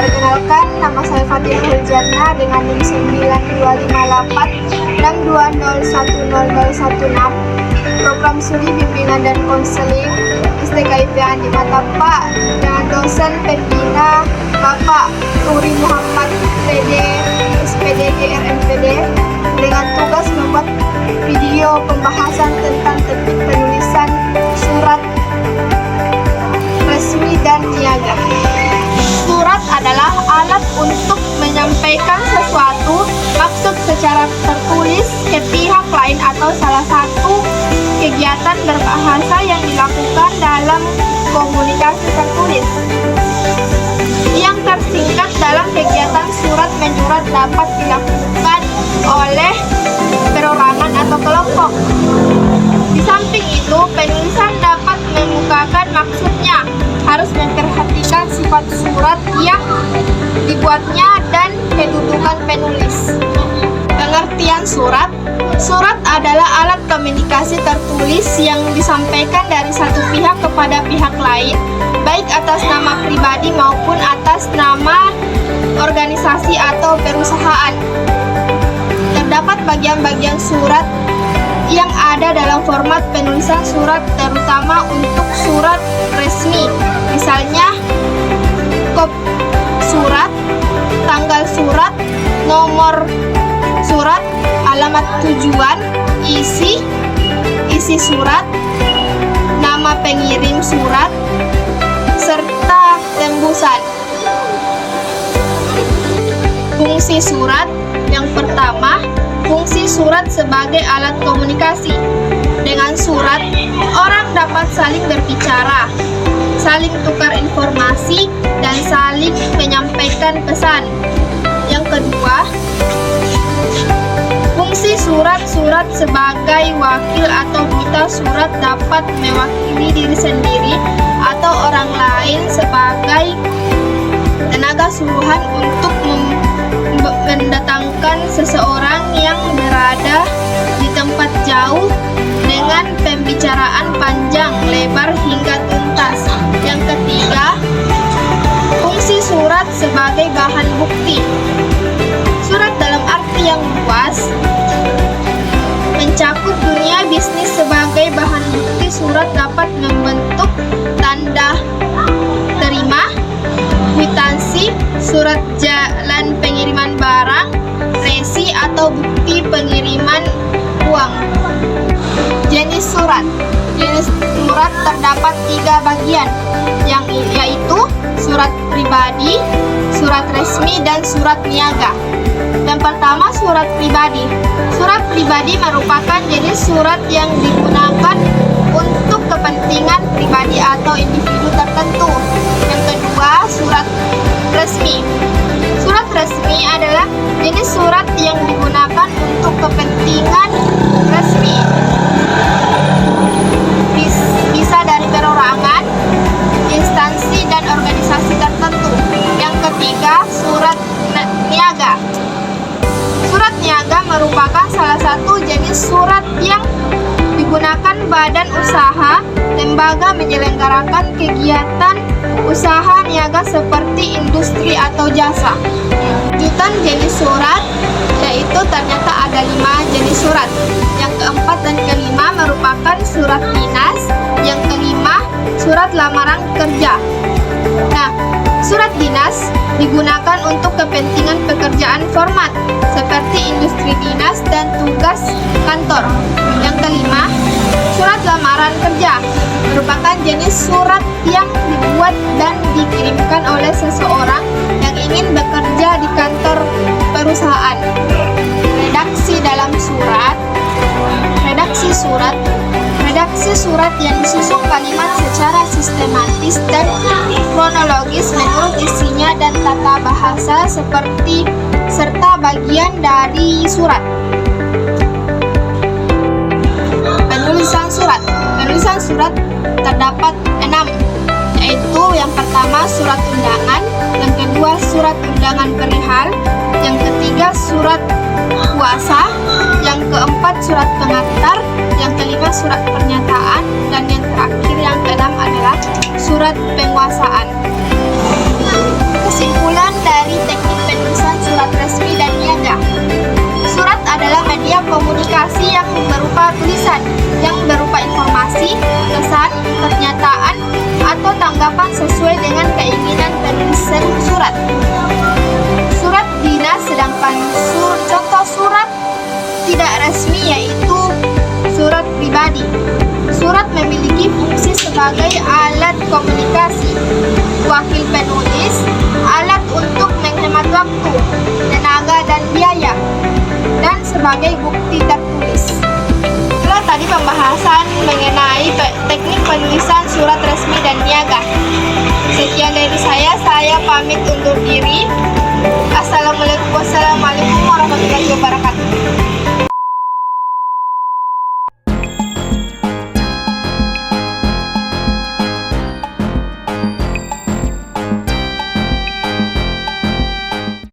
Perkenalkan, nama saya Fatimah Huljana dengan NIM 925862010016. Program studi bimbingan dan konseling STKIP Andi Matapa dengan dosen pembina Bapak Turi Muhammad PD, SPD, RMPD, dengan tugas membuat video pembahasan tentang teknik penulisan surat resmi dan niaga. Surat adalah alat untuk menyampaikan sesuatu maksud secara tertulis ke pihak lain atau salah satu kegiatan berbahasa yang dilakukan dalam komunikasi tertulis. Yang tersingkat dalam kegiatan surat menyurat dapat dilakukan oleh perorangan atau kelompok. Di samping itu, penulisan dapat mengemukakan maksudnya, harus memperhatikan sifat surat yang dibuatnya dan kedudukan penulis. Pengertian surat. Surat adalah alat komunikasi tertulis yang disampaikan dari satu pihak kepada pihak lain, baik atas nama pribadi maupun atas nama organisasi atau perusahaan. Terdapat bagian-bagian surat yang ada dalam format penulisan surat, terutama untuk surat resmi. Misalnya, kop surat, tanggal surat, nomor surat, alamat tujuan, isi surat, nama pengirim surat, serta tembusan. Fungsi surat. Yang pertama, fungsi surat sebagai alat komunikasi. Dengan surat, orang dapat saling berbicara, saling tukar informasi, dan saling menyampaikan pesan. Yang kedua, fungsi surat sebagai wakil atau duta. Surat dapat mewakili diri sendiri atau orang lain sebagai tenaga suruhan untuk mendatangkan seseorang yang berada di tempat jauh dengan pembicaraan panjang lebar hingga tuntas. Yang ketiga, fungsi surat sebagai bahan bukti. Surat dalam arti yang luas mencakup dunia bisnis. Sebagai bahan bukti, surat dapat membentuk tanda terima, kwitansi, surat jalan pengiriman barang, resi atau bukti pengiriman uang. Jenis surat. Jenis surat terdapat 3 bagian, yaitu surat pribadi, surat resmi, dan surat niaga. Yang pertama, surat pribadi. Surat pribadi merupakan jenis surat yang digunakan untuk kepentingan pribadi atau individu tertentu. Yang kedua, surat resmi. Surat resmi adalah jenis surat yang digunakan untuk kepentingan resmi. Bisa dari perorangan, instansi, dan organisasi tertentu. Yang ketiga, surat niaga. Surat niaga merupakan salah satu jenis surat yang digunakan badan usaha, lembaga menyelenggarakan kegiatan usaha niaga seperti industri atau jasa. Lanjutan jenis surat, yaitu ternyata ada 5 jenis surat. Yang keempat dan kelima merupakan surat dinas. Yang kelima, surat lamaran kerja. Nah, surat dinas digunakan untuk kepentingan pekerjaan formal seperti industri dinas dan tugas kantor. Yang kelima, surat lamaran kerja merupakan jenis surat yang dibuat dan dikirimkan oleh seseorang yang ingin bekerja di kantor perusahaan. Redaksi dalam surat. Redaksi surat. Redaksi surat yang disusun kalimat secara sistematis dan kronologis menurut isinya dan tata bahasa serta bagian dari surat. Penulisan surat. Penulisan surat terdapat 6, yaitu yang pertama surat undangan, yang kedua surat undangan perihal, yang ketiga surat kuasa, yang keempat surat pengantar, yang kelima surat pernyataan, dan yang terakhir yang keenam adalah surat penguasaan. Kesimpulan waktu, tenaga, dan biaya, dan sebagai bukti tertulis. Itulah tadi pembahasan mengenai teknik penulisan surat resmi dan niaga. Sekian dari saya pamit undur diri.